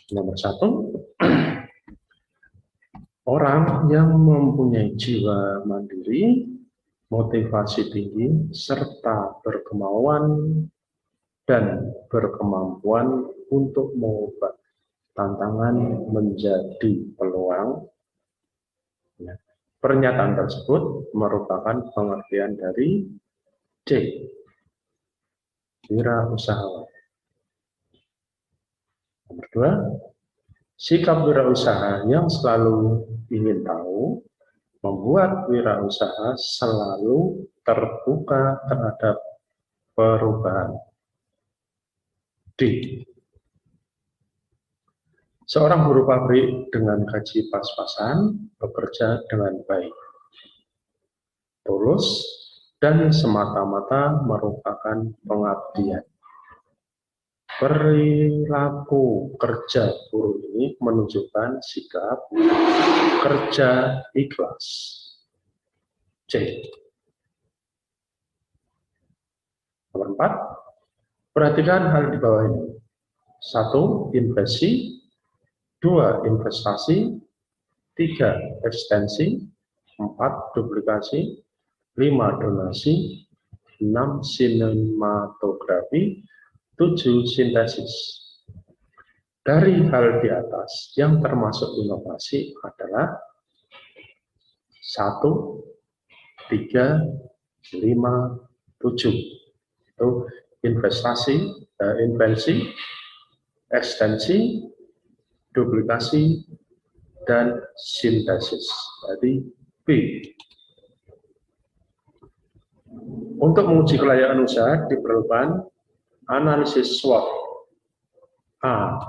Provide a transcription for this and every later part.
Nomor 1, orang yang mempunyai jiwa mandiri, motivasi tinggi, serta berkemauan dan berkemampuan untuk mengubah tantangan menjadi peluang. Pernyataan tersebut merupakan pengertian dari C. Wirausahawan. Nomor 2, sikap wirausaha yang selalu ingin tahu membuat wirausaha selalu terbuka terhadap perubahan. D. Seorang buruh pabrik dengan gaji pas-pasan bekerja dengan baik, tulus, dan semata-mata merupakan pengabdian. Perilaku kerja buruh ini menunjukkan sikap kerja ikhlas. C. Nomor 4, perhatikan hal di bawah ini. 1. Investasi. 2. Investasi. 3. Ekstensi. 4. Duplikasi. 5. Donasi. 6. Sinematografi. 7. Sintesis. Dari hal di atas yang termasuk inovasi adalah 1, 3, 5, 7. Itu investasi, invensi, ekstensi, duplikasi, dan sintesis. Jadi B. Untuk menguji kelayakan usaha diperlukan analisis SWOT. A.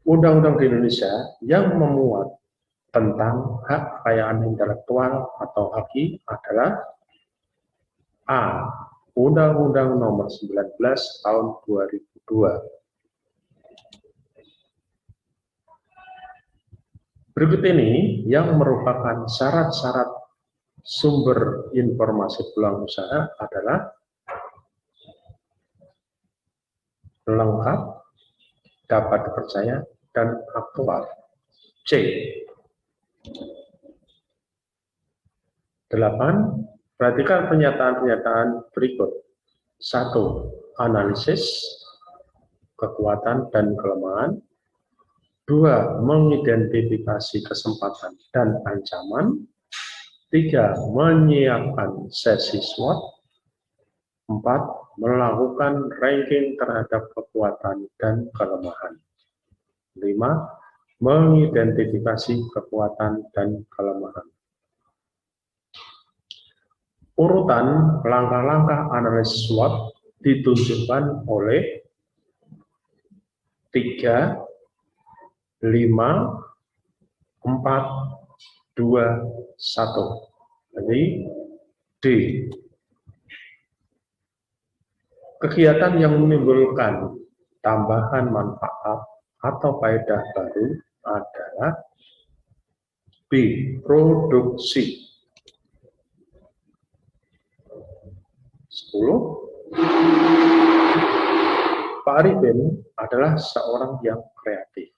Undang-undang di Indonesia yang memuat tentang hak kekayaan intelektual atau HAKI adalah A. Undang-Undang Nomor 19 Tahun 2002. Berikut ini yang merupakan syarat-syarat sumber informasi peluang usaha adalah lengkap, dapat dipercaya, dan aktual. C. 8. Perhatikan pernyataan-pernyataan berikut. 1. Analisis kekuatan dan kelemahan. 2. Mengidentifikasi kesempatan dan ancaman. 3. Menyiapkan sesi SWOT. 4. Melakukan ranking terhadap kekuatan dan kelemahan. 5. Mengidentifikasi kekuatan dan kelemahan. Urutan langkah-langkah analisis SWOT ditunjukkan oleh 3, 5, 4, 2, 1. Jadi D. Kegiatan yang menimbulkan tambahan manfaat atau faedah baru adalah B. Produksi. 10. Pak Arifin adalah seorang yang kreatif,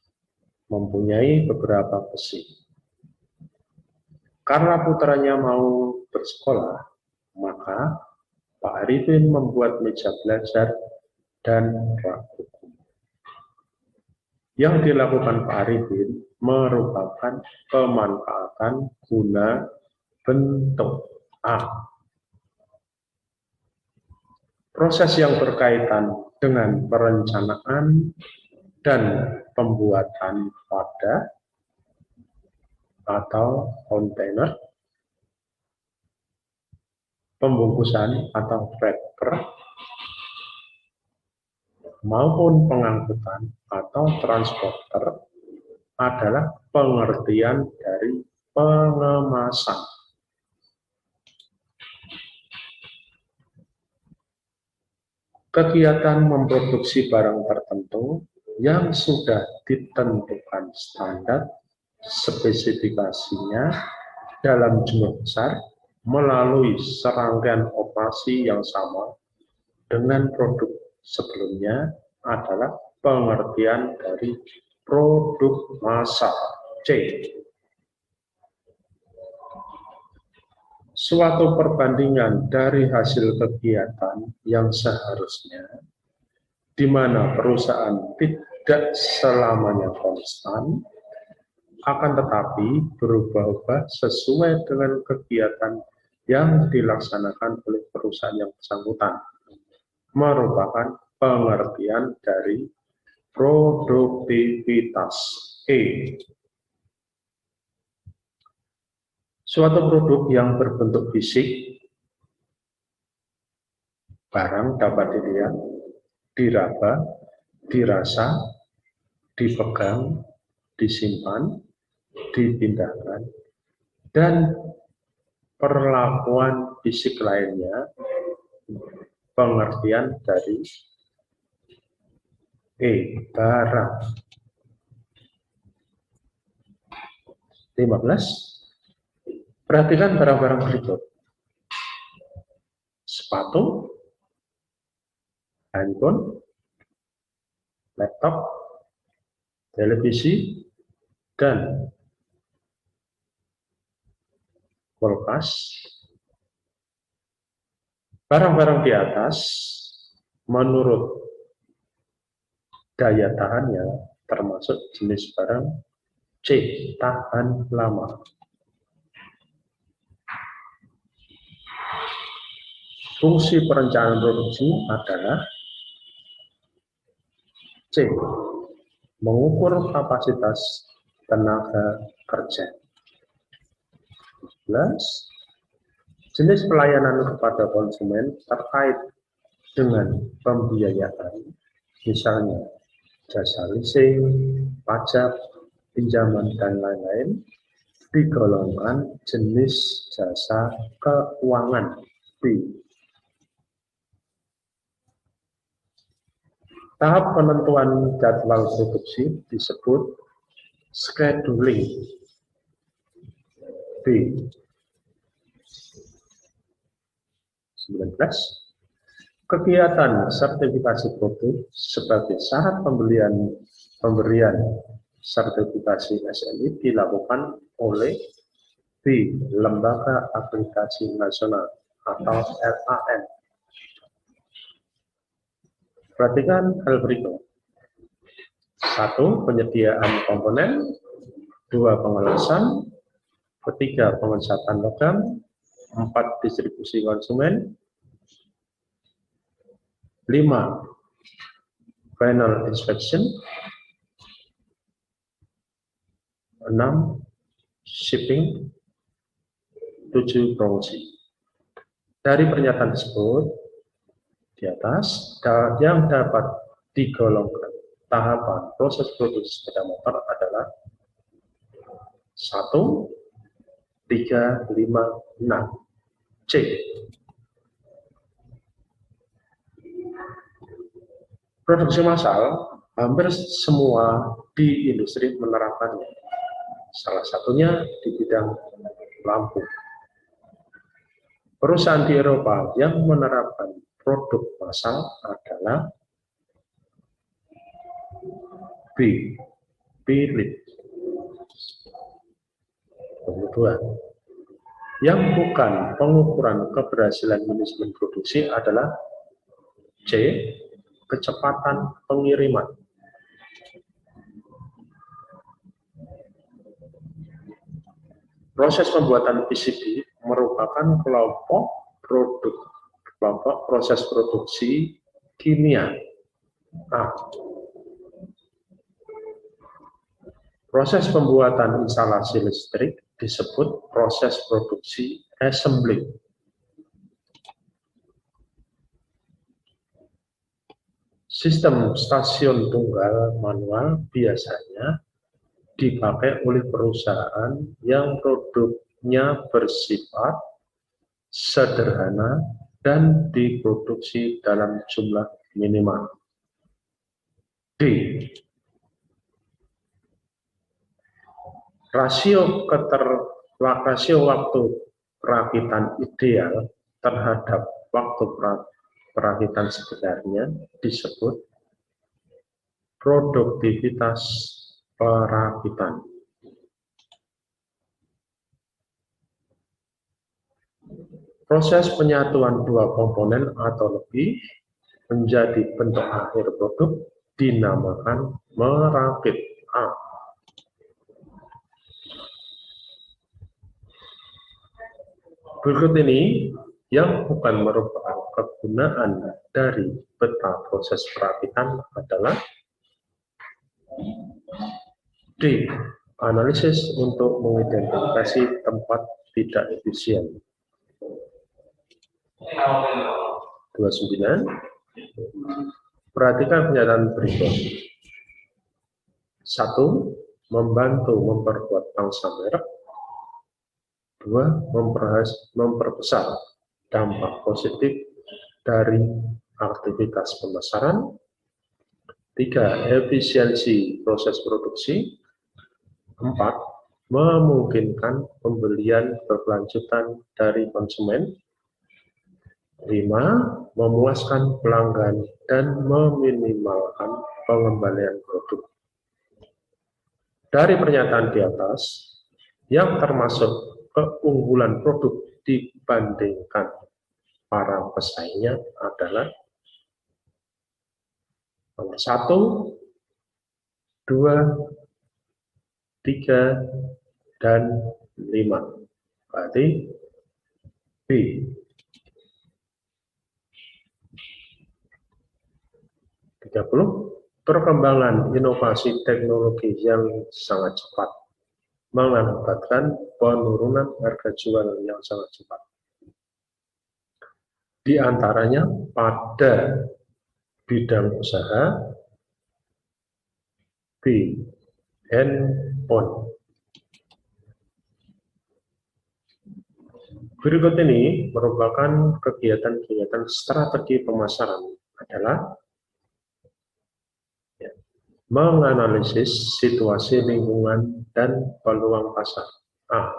mempunyai beberapa passion. Karena putranya mau bersekolah, maka Pak Arifin membuat meja belajar dan rak buku. Yang dilakukan Pak Arifin merupakan pemanfaatan guna bentuk. A. Proses yang berkaitan dengan perencanaan dan pembuatan wadah atau kontainer, pembungkusan atau wrapper, maupun pengangkutan atau transporter adalah pengertian dari pengemasan. Kegiatan memproduksi barang tertentu yang sudah ditentukan standar spesifikasinya dalam jumlah besar melalui serangkaian operasi yang sama dengan produk sebelumnya adalah pengertian dari produk massal. C. Suatu perbandingan dari hasil kegiatan yang seharusnya di mana perusahaan tidak selamanya konstan, akan tetapi berubah-ubah sesuai dengan kegiatan yang dilaksanakan oleh perusahaan yang bersangkutan, merupakan pengertian dari produktivitas. E. Suatu produk yang berbentuk fisik, barang dapat dilihat, diraba, dirasa, dipegang, disimpan, dipindahkan, dan perlakuan fisik lainnya, pengertian dari E. Barang. 15. Perhatikan barang-barang berikut. Sepatu, handphone, laptop, televisi, dan kulkas. Barang-barang di atas menurut daya tahannya termasuk jenis barang C. Tahan lama. Fungsi perencanaan produksi adalah C. Mengukur kapasitas tenaga kerja. 11. Jenis pelayanan kepada konsumen terkait dengan pembiayaan, misalnya jasa leasing, pajak, pinjaman, dan lain-lain, digolongkan jenis jasa keuangan. B. Tahap penentuan jadwal produksi disebut scheduling. B. 19. Kegiatan sertifikasi produk sebagai syarat pemberian sertifikasi SNI dilakukan oleh B. Lembaga Akreditasi Nasional atau LAN. Perhatikan hal berikut. 1. Penyediaan komponen. 2. Pengelasan. 3. Pengecatan logam. 4. Distribusi konsumen. 5. Final inspection. 6. Shipping. 7. Promosi. Dari pernyataan tersebut di atas, yang dapat digolongkan tahapan proses produksi sepeda motor adalah 1, 3, 5, 6. C. Produksi massal hampir semua di industri menerapkannya. Salah satunya di bidang lampu. Perusahaan di Eropa yang menerapkan produk massal adalah B. Philips. 22. Yang bukan pengukuran keberhasilan manajemen produksi adalah C. Kecepatan pengiriman. Proses pembuatan PCB merupakan kelompok proses produksi kimia. A. Proses pembuatan instalasi listrik disebut proses produksi assembly. Sistem stasiun tunggal manual biasanya dipakai oleh perusahaan yang produknya bersifat sederhana dan diproduksi dalam jumlah minimal. D. Rasio waktu perakitan ideal terhadap waktu perakitan sebenarnya disebut produktivitas perakitan. Proses penyatuan dua komponen atau lebih menjadi bentuk akhir produk dinamakan merakit. Berikut ini yang bukan merupakan kegunaan dari peta proses perakitan adalah D. Analisis untuk mengidentifikasi tempat tidak efisien. 29. Perhatikan pernyataan berikut. 1. Membantu memperkuat pangsa merek. 2. Memperbesar dampak positif dari aktivitas pemasaran. 3. Efisiensi proses produksi. 4. Memungkinkan pembelian berkelanjutan dari konsumen. 5. Memuaskan pelanggan dan meminimalkan pengembalian produk. Dari pernyataan di atas, yang termasuk keunggulan produk dibandingkan para pesaingnya adalah nomor 1, 2, 3, dan 5. Berarti B. 30. Perkembangan inovasi teknologi yang sangat cepat mengakibatkan penurunan harga jual yang sangat cepat. Di antaranya pada bidang usaha. B. Handphone. Berikut ini merupakan kegiatan-kegiatan strategi pemasaran adalah menganalisis situasi lingkungan dan peluang pasar. A.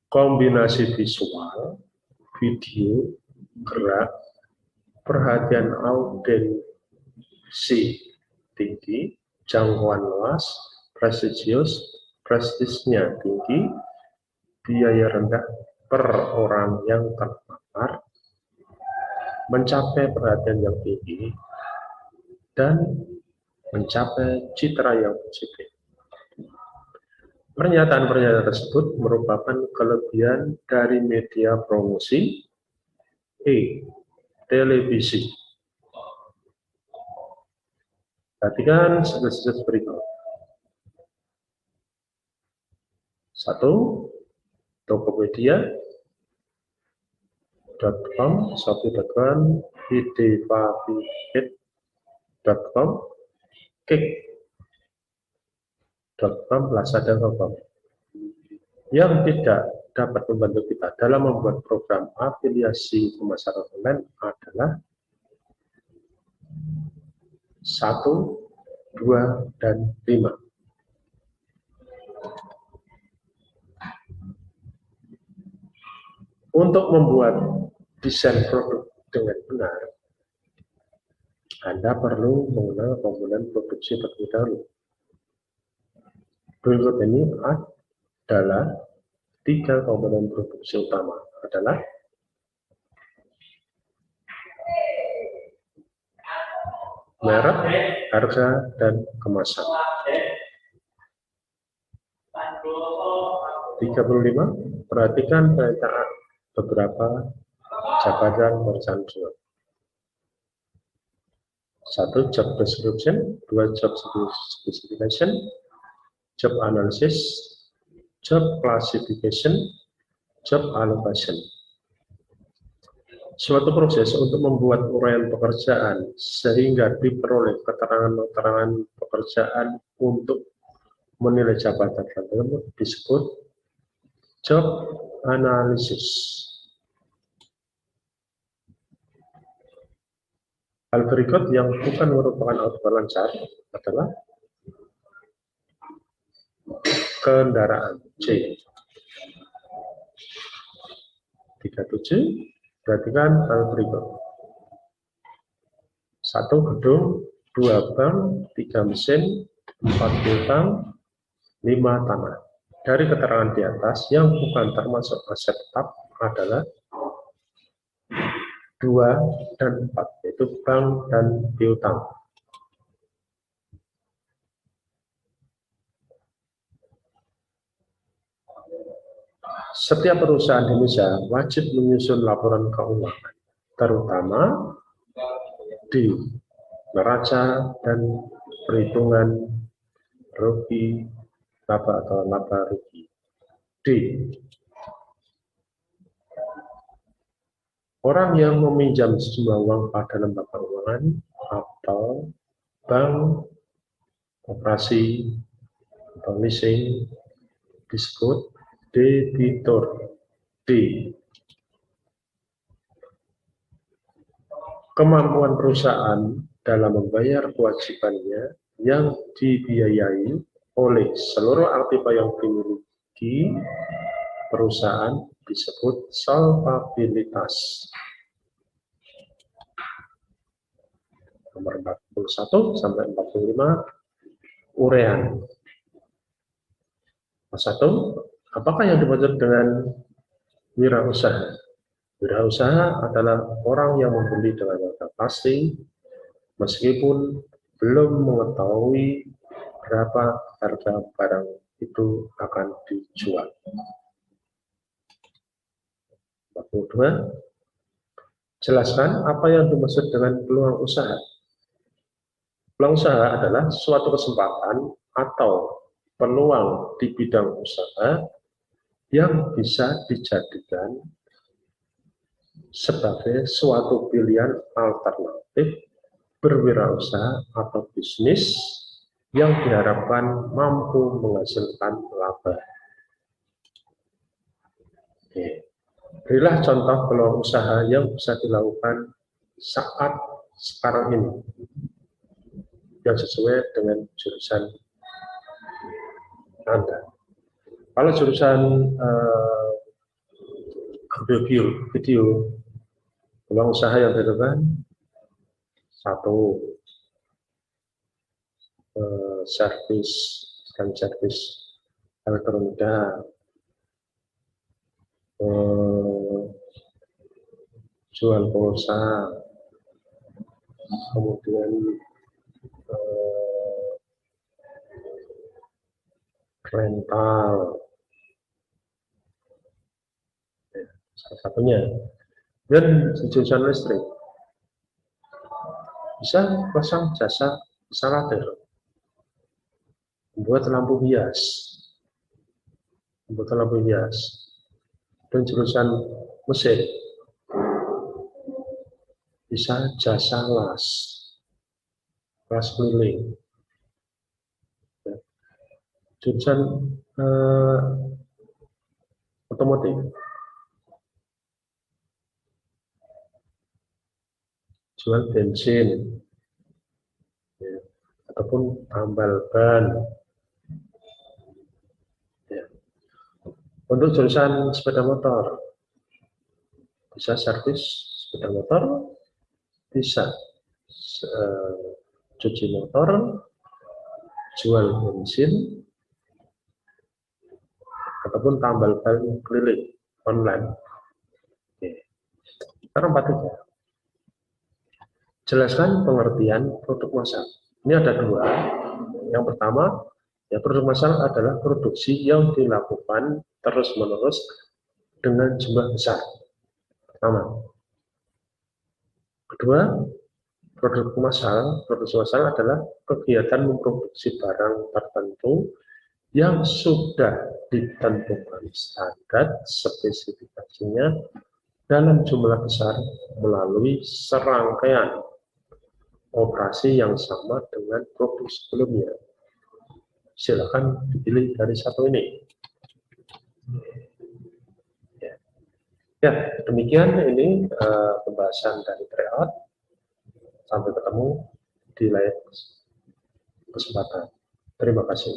Kombinasi visual, video, gerak, perhatian audiensi tinggi, jangkauan luas, prestisnya tinggi, biaya rendah per orang yang terpapar, mencapai perhatian yang tinggi, dan mencapai citra yang positif. Pernyataan-pernyataan tersebut merupakan kelebihan dari media promosi. E. Televisi. Perhatikan status berikut. 1. Tokopedia.com, shopee.com, idfaviket.com, kik.com, lazada.com. Yang tidak dapat membantu kita dalam membuat program afiliasi pemasaran online adalah 1, 2, dan 5. Untuk membuat desain produk dengan benar, Anda perlu mengenal komponen produksi terlebih dahulu. Berikut ini adalah 3 komponen produksi utama adalah merek, harga, dan kemasan. 35. Perhatikan pernyataan beberapa jabatan perusahaan jual. 1. Job description, 2. Job specification, job analysis, job classification, job allocation. Suatu proses untuk membuat uraian pekerjaan sehingga diperoleh keterangan-keterangan pekerjaan untuk menilai jabatan tersebut disebut job analysis. Hal berikut yang bukan merupakan output lancar adalah kendaraan. C. 37, perhatikan hal berikut. 1 gedung, 2 bank, 3 mesin, 4 piutang, 5 tanah. Dari keterangan di atas, yang bukan termasuk aset tetap adalah 2 dan 4, yaitu bank dan piutang. Setiap perusahaan di Indonesia wajib menyusun laporan keuangan, terutama di neraca dan perhitungan rugi laba atau laba rugi. D. Orang yang meminjam sejumlah uang pada lembaga keuangan atau bank, operasi, atau leasing disebut debitur. D. Kemampuan perusahaan dalam membayar kewajibannya yang dibiayai oleh seluruh aktif yang dimiliki perusahaan disebut solvabilitas. Nomor 41 sampai 45, urean. 1. Apakah yang dimaksud dengan wirausaha? Wirausaha adalah orang yang membeli dengan harga pasti, meskipun belum mengetahui berapa harga barang itu akan dijual. 42. Jelaskan apa yang dimaksud dengan peluang usaha. Peluang usaha adalah suatu kesempatan atau peluang di bidang usaha yang bisa dijadikan sebagai suatu pilihan alternatif berwirausaha atau bisnis yang diharapkan mampu menghasilkan laba. Oke. Berilah contoh peluang usaha yang bisa dilakukan saat sekarang ini yang sesuai dengan jurusan Anda. Kalau jurusan video, peluang usaha yang dilakukan 1, servis dan servis elektronika, jual pulsa, kemudian rental, salah satunya. Dan jurusan listrik bisa pasang jasa instalator, membuat lampu hias, dan jurusan mesin bisa jasa las keliling. Jurusan otomotif jual bensin, ya, ataupun tambal ban. Ya. Untuk jurusan sepeda motor, bisa servis sepeda motor, bisa cuci motor, jual bensin, ataupun tambal ban keliling online. Oke. Sekarang 43. Jelaskan pengertian produk massal. Ini ada 2. Yang pertama, ya, produk massal adalah produksi yang dilakukan terus-menerus dengan jumlah besar. Pertama. Kedua, produksi massal adalah kegiatan memproduksi barang tertentu yang sudah ditentukan standar spesifikasinya dalam jumlah besar melalui serangkaian operasi yang sama dengan produk sebelumnya. Silakan dipilih dari satu ini. Ya, demikian ini pembahasan dari tryout. Sampai ketemu di lain kesempatan. Terima kasih.